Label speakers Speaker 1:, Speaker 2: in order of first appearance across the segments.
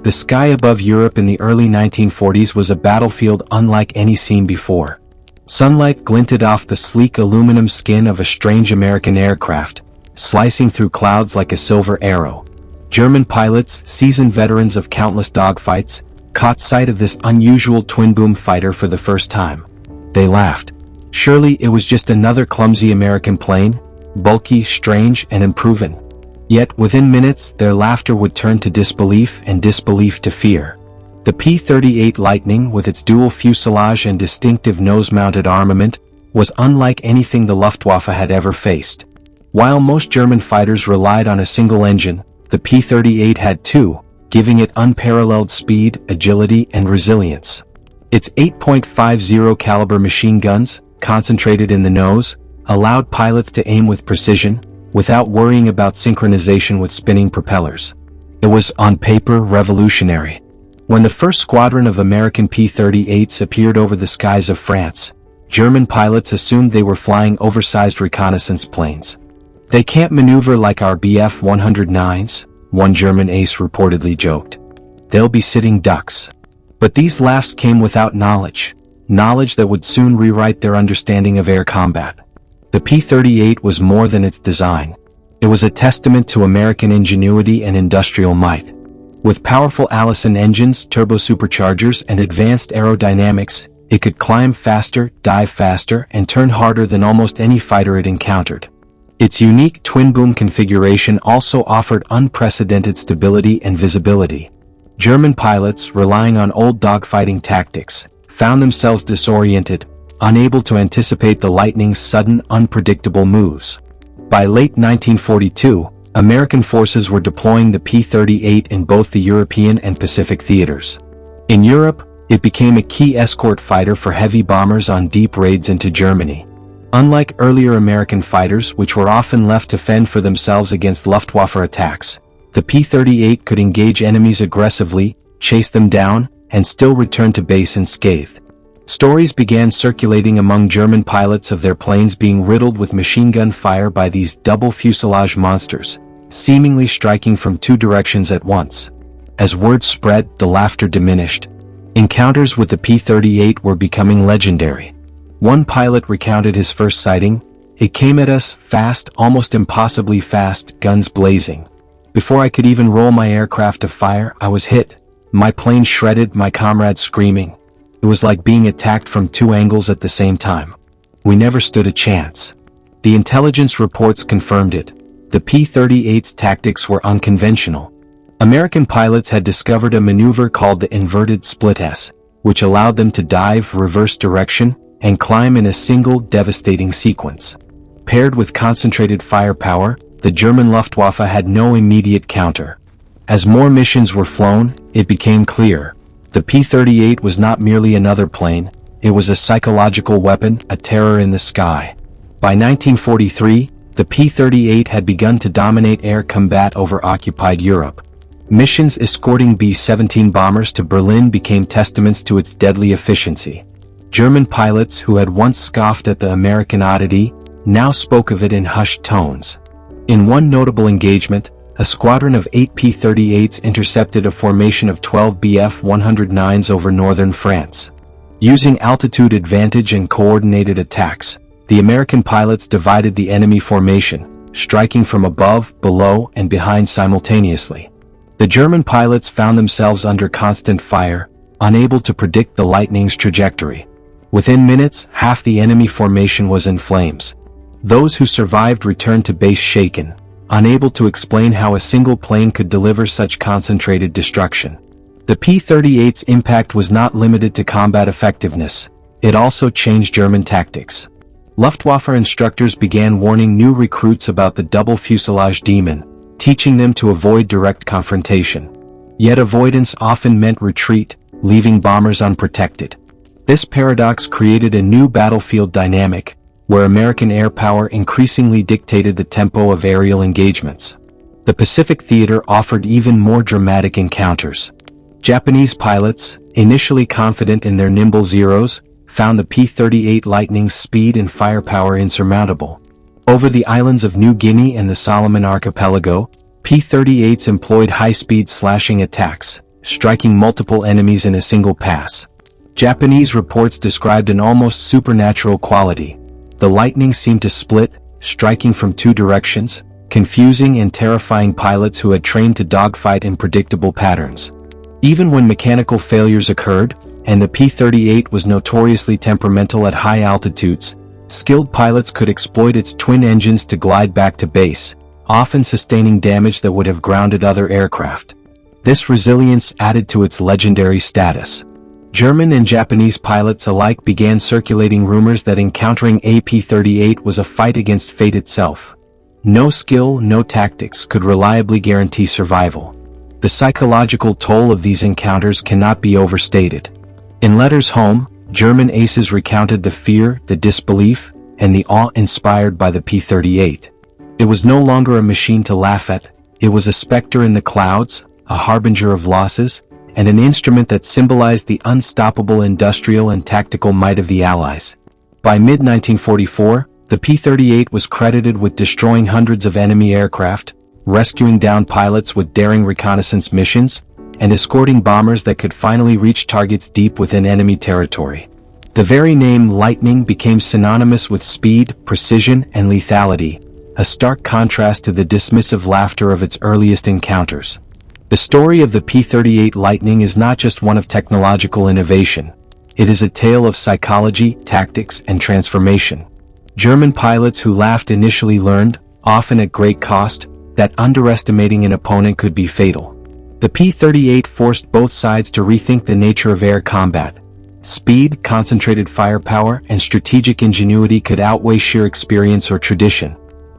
Speaker 1: The sky above Europe in the early 1940s was a battlefield unlike any seen before. Sunlight glinted off the sleek aluminum skin of a strange American aircraft, slicing through clouds like a silver arrow. German pilots, seasoned veterans of countless dogfights, caught sight of this unusual twin-boom fighter for the first time. They laughed. Surely it was just another clumsy American plane, bulky, strange, and unproven. Yet, within minutes, their laughter would turn to disbelief and disbelief to fear. The P-38 Lightning, with its dual fuselage and distinctive nose-mounted armament, was unlike anything the Luftwaffe had ever faced. While most German fighters relied on a single engine, the P-38 had two, giving it unparalleled speed, agility, and resilience. Its 8.50 caliber machine guns, concentrated in the nose, allowed pilots to aim with precision, without worrying about synchronization with spinning propellers. It was, on paper, revolutionary. When the first squadron of American P-38s appeared over the skies of France, German pilots assumed they were flying oversized reconnaissance planes. "They can't maneuver like our Bf-109s," one German ace reportedly joked. "They'll be sitting ducks." But these laughs came without knowledge that would soon rewrite their understanding of air combat. The P-38 was more than its design. It was a testament to American ingenuity and industrial might. With powerful Allison engines, turbosuperchargers, and advanced aerodynamics, it could climb faster, dive faster, and turn harder than almost any fighter it encountered. Its unique twin-boom configuration also offered unprecedented stability and visibility. German pilots, relying on old dogfighting tactics, found themselves disoriented, unable to anticipate the Lightning's sudden, unpredictable moves. By late 1942, American forces were deploying the P-38 in both the European and Pacific theaters. In Europe, it became a key escort fighter for heavy bombers on deep raids into Germany. Unlike earlier American fighters, which were often left to fend for themselves against Luftwaffe attacks, the P-38 could engage enemies aggressively, chase them down, and still return to base unscathed. Stories began circulating among German pilots of their planes being riddled with machine gun fire by these double fuselage monsters, seemingly striking from two directions at once. As word spread, the laughter diminished. Encounters with the P-38 were becoming legendary. One pilot recounted his first sighting. "It came at us, fast, almost impossibly fast, guns blazing. Before I could even roll my aircraft to fire, I was hit. My plane shredded, my comrades screaming. It was like being attacked from two angles at the same time. We never stood a chance." The intelligence reports confirmed it. The P-38's tactics were unconventional. American pilots had discovered a maneuver called the inverted split S, which allowed them to dive, reverse direction, and climb in a single devastating sequence. Paired with concentrated firepower, the German Luftwaffe had no immediate counter. As more missions were flown, it became clear. The P-38 was not merely another plane, it was a psychological weapon, a terror in the sky. By 1943, the P-38 had begun to dominate air combat over occupied Europe. Missions escorting B-17 bombers to Berlin became testaments to its deadly efficiency. German pilots who had once scoffed at the American oddity, now spoke of it in hushed tones. In one notable engagement, a squadron of 8 P-38s intercepted a formation of 12 Bf-109s over northern France. Using altitude advantage and coordinated attacks, the American pilots divided the enemy formation, striking from above, below, and behind simultaneously. The German pilots found themselves under constant fire, unable to predict the Lightning's trajectory. Within minutes, half the enemy formation was in flames. Those who survived returned to base shaken, unable to explain how a single plane could deliver such concentrated destruction. The P-38's impact was not limited to combat effectiveness, it also changed German tactics. Luftwaffe instructors began warning new recruits about the double fuselage demon, teaching them to avoid direct confrontation. Yet avoidance often meant retreat, leaving bombers unprotected. This paradox created a new battlefield dynamic, where American air power increasingly dictated the tempo of aerial engagements. The Pacific theater offered even more dramatic encounters. Japanese pilots, initially confident in their nimble Zeros, found the P-38 Lightning's speed and firepower insurmountable. Over the islands of New Guinea and the Solomon Archipelago, P-38s employed high-speed slashing attacks, striking multiple enemies in a single pass. Japanese reports described an almost supernatural quality. The Lightning seemed to split, striking from two directions, confusing and terrifying pilots who had trained to dogfight in predictable patterns. Even when mechanical failures occurred, and the P-38 was notoriously temperamental at high altitudes, skilled pilots could exploit its twin engines to glide back to base, often sustaining damage that would have grounded other aircraft. This resilience added to its legendary status. German and Japanese pilots alike began circulating rumors that encountering a P-38 was a fight against fate itself. No skill, no tactics could reliably guarantee survival. The psychological toll of these encounters cannot be overstated. In letters home, German aces recounted the fear, the disbelief, and the awe inspired by the P-38. It was no longer a machine to laugh at, it was a specter in the clouds, a harbinger of losses, and an instrument that symbolized the unstoppable industrial and tactical might of the Allies. By mid-1944, the P-38 was credited with destroying hundreds of enemy aircraft, rescuing downed pilots with daring reconnaissance missions, and escorting bombers that could finally reach targets deep within enemy territory. The very name Lightning became synonymous with speed, precision, and lethality, a stark contrast to the dismissive laughter of its earliest encounters. The story of the P-38 Lightning is not just one of technological innovation. It is a tale of psychology, tactics, and transformation. German pilots who laughed initially learned, often at great cost, that underestimating an opponent could be fatal. The P-38 forced both sides to rethink the nature of air combat. Speed, concentrated firepower, and strategic ingenuity could outweigh sheer experience or tradition.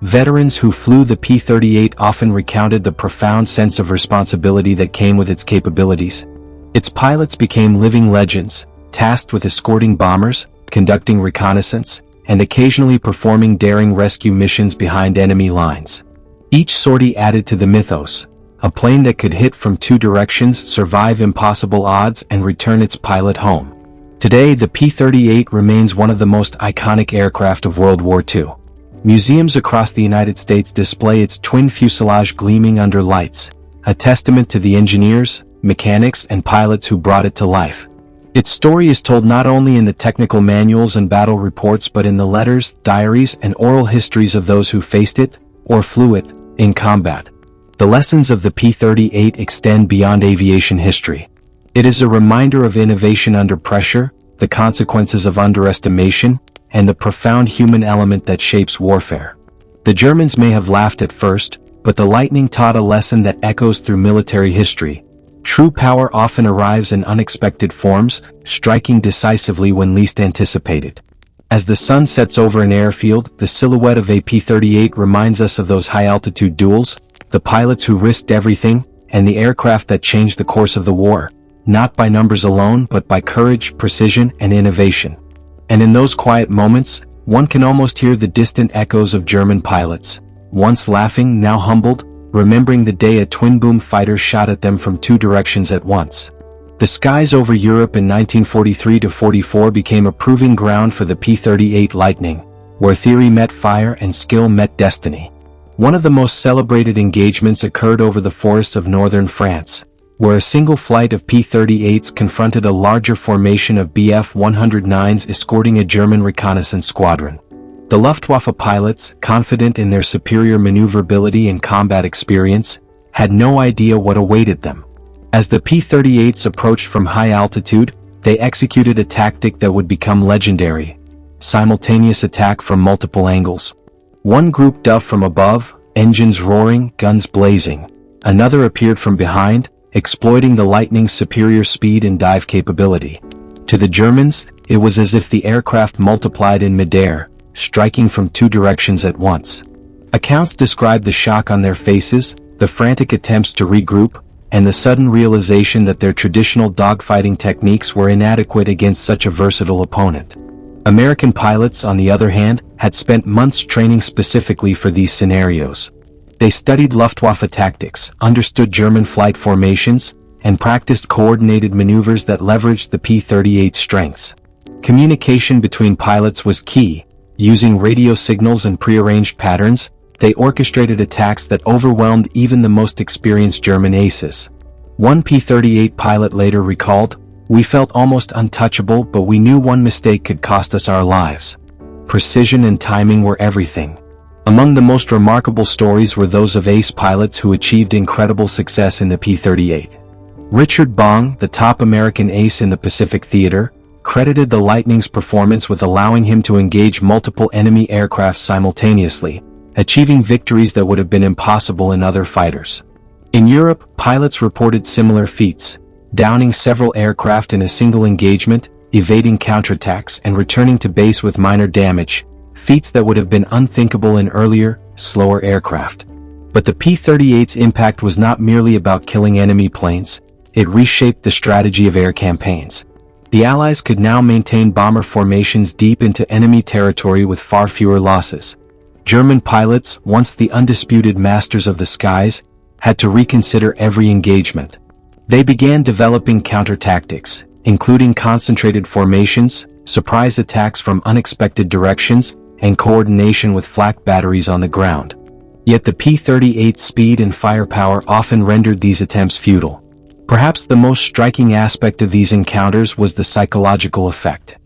Speaker 1: Veterans who flew the P-38 often recounted the profound sense of responsibility that came with its capabilities. Its pilots became living legends, tasked with escorting bombers, conducting reconnaissance, and occasionally performing daring rescue missions behind enemy lines. Each sortie added to the mythos. A plane that could hit from two directions, survive impossible odds, and return its pilot home. Today, the P-38 remains one of the most iconic aircraft of World War II. Museums across the United States display its twin fuselage gleaming under lights, a testament to the engineers, mechanics, and pilots who brought it to life. Its story is told not only in the technical manuals and battle reports but in the letters, diaries, and oral histories of those who faced it, or flew it, in combat. The lessons of the P-38 extend beyond aviation history. It is a reminder of innovation under pressure, the consequences of underestimation, and the profound human element that shapes warfare. The Germans may have laughed at first, but the Lightning taught a lesson that echoes through military history. True power often arrives in unexpected forms, striking decisively when least anticipated. As the sun sets over an airfield, the silhouette of a P-38 reminds us of those high-altitude duels, the pilots who risked everything, and the aircraft that changed the course of the war, not by numbers alone but by courage, precision, and innovation. And in those quiet moments, one can almost hear the distant echoes of German pilots, once laughing, now humbled, remembering the day a twin-boom fighter shot at them from two directions at once. The skies over Europe in 1943-44 became a proving ground for the P-38 Lightning, where theory met fire and skill met destiny. One of the most celebrated engagements occurred over the forests of northern France, where a single flight of P-38s confronted a larger formation of Bf-109s escorting a German reconnaissance squadron. The Luftwaffe pilots, confident in their superior maneuverability and combat experience, had no idea what awaited them. As the P-38s approached from high altitude, they executed a tactic that would become legendary: simultaneous attack from multiple angles. One group dove from above, engines roaring, guns blazing. Another appeared from behind, exploiting the Lightning's superior speed and dive capability. To the Germans, it was as if the aircraft multiplied in midair, striking from two directions at once. Accounts describe the shock on their faces, the frantic attempts to regroup, and the sudden realization that their traditional dogfighting techniques were inadequate against such a versatile opponent. American pilots, on the other hand, had spent months training specifically for these scenarios. They studied Luftwaffe tactics, understood German flight formations, and practiced coordinated maneuvers that leveraged the P-38's strengths. Communication between pilots was key. Using radio signals and prearranged patterns, they orchestrated attacks that overwhelmed even the most experienced German aces. One P-38 pilot later recalled, "We felt almost untouchable, but we knew one mistake could cost us our lives. Precision and timing were everything." Among the most remarkable stories were those of ace pilots who achieved incredible success in the P-38. Richard Bong, the top American ace in the Pacific Theater, credited the Lightning's performance with allowing him to engage multiple enemy aircraft simultaneously, achieving victories that would have been impossible in other fighters. In Europe, pilots reported similar feats, downing several aircraft in a single engagement, evading counterattacks and returning to base with minor damage, feats that would have been unthinkable in earlier, slower aircraft. But the P-38's impact was not merely about killing enemy planes, it reshaped the strategy of air campaigns. The Allies could now maintain bomber formations deep into enemy territory with far fewer losses. German pilots, once the undisputed masters of the skies, had to reconsider every engagement. They began developing counter-tactics, including concentrated formations, surprise attacks from unexpected directions, and coordination with flak batteries on the ground. Yet the P-38's speed and firepower often rendered these attempts futile. Perhaps the most striking aspect of these encounters was the psychological effect.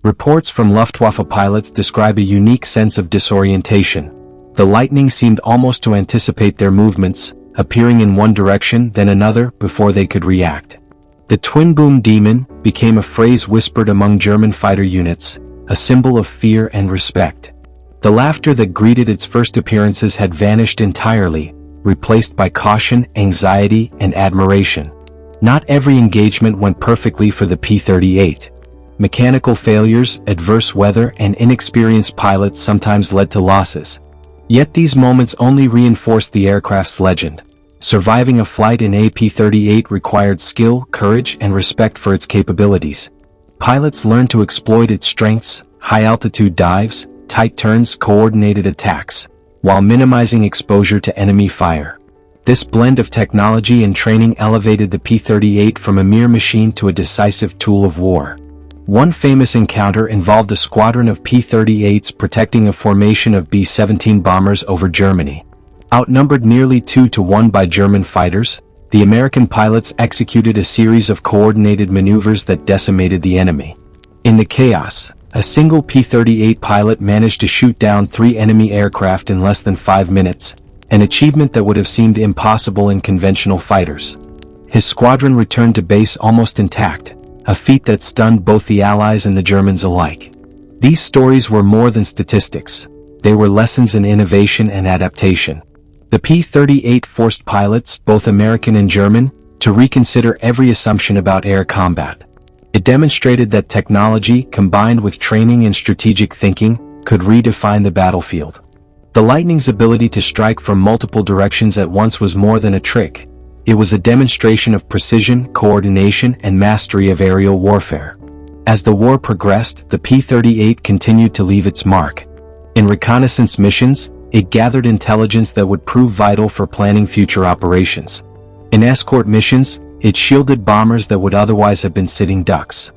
Speaker 1: Reports from Luftwaffe pilots describe a unique sense of disorientation. The Lightning seemed almost to anticipate their movements, appearing in one direction then another before they could react. The twin-boom demon became a phrase whispered among German fighter units, a symbol of fear and respect. The laughter that greeted its first appearances had vanished entirely, replaced by caution, anxiety, and admiration. Not every engagement went perfectly for the P-38. Mechanical failures, adverse weather, and inexperienced pilots sometimes led to losses. Yet these moments only reinforced the aircraft's legend. Surviving a flight in a P-38 required skill, courage, and respect for its capabilities. Pilots learned to exploit its strengths, high-altitude dives, tight turns, coordinated attacks, while minimizing exposure to enemy fire. This blend of technology and training elevated the P-38 from a mere machine to a decisive tool of war. One famous encounter involved a squadron of P-38s protecting a formation of B-17 bombers over Germany. Outnumbered nearly 2-1 by German fighters, the American pilots executed a series of coordinated maneuvers that decimated the enemy. In the chaos, a single P-38 pilot managed to shoot down 3 enemy aircraft in less than 5 minutes, an achievement that would have seemed impossible in conventional fighters. His squadron returned to base almost intact, a feat that stunned both the Allies and the Germans alike. These stories were more than statistics. They were lessons in innovation and adaptation. The P-38 forced pilots, both American and German, to reconsider every assumption about air combat. It demonstrated that technology, combined with training and strategic thinking, could redefine the battlefield. The Lightning's ability to strike from multiple directions at once was more than a trick. It was a demonstration of precision, coordination, and mastery of aerial warfare. As the war progressed, the P-38 continued to leave its mark. In reconnaissance missions, it gathered intelligence that would prove vital for planning future operations. In escort missions, it shielded bombers that would otherwise have been sitting ducks.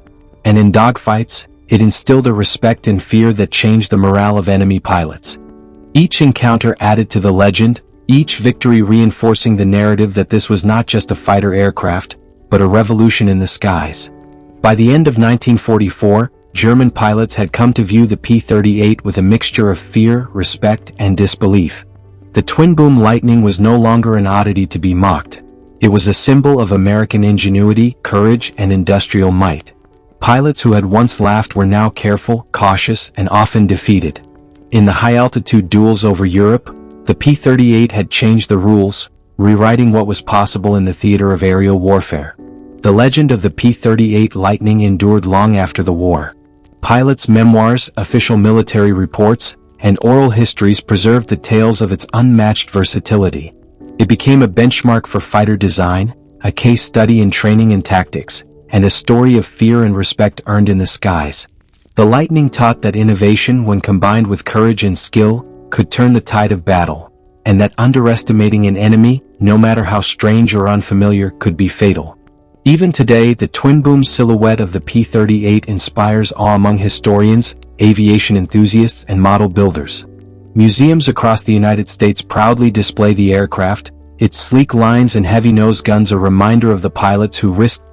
Speaker 1: And in dogfights, it instilled a respect and fear that changed the morale of enemy pilots. Each encounter added to the legend, each victory reinforcing the narrative that this was not just a fighter aircraft, but a revolution in the skies. By the end of 1944, German pilots had come to view the P-38 with a mixture of fear, respect, and disbelief. The twin-boom Lightning was no longer an oddity to be mocked. It was a symbol of American ingenuity, courage, and industrial might. Pilots who had once laughed were now careful, cautious, and often defeated. In the high-altitude duels over Europe, the P-38 had changed the rules, rewriting what was possible in the theater of aerial warfare. The legend of the P-38 Lightning endured long after the war. Pilots' memoirs, official military reports, and oral histories preserved the tales of its unmatched versatility. It became a benchmark for fighter design, a case study in training and tactics, and a story of fear and respect earned in the skies. The Lightning taught that innovation, when combined with courage and skill, could turn the tide of battle, and that underestimating an enemy, no matter how strange or unfamiliar, could be fatal. Even today, the twin-boom silhouette of the P-38 inspires awe among historians, aviation enthusiasts, and model builders. Museums across the United States proudly display the aircraft, its sleek lines and heavy nose guns a reminder of the pilots who risked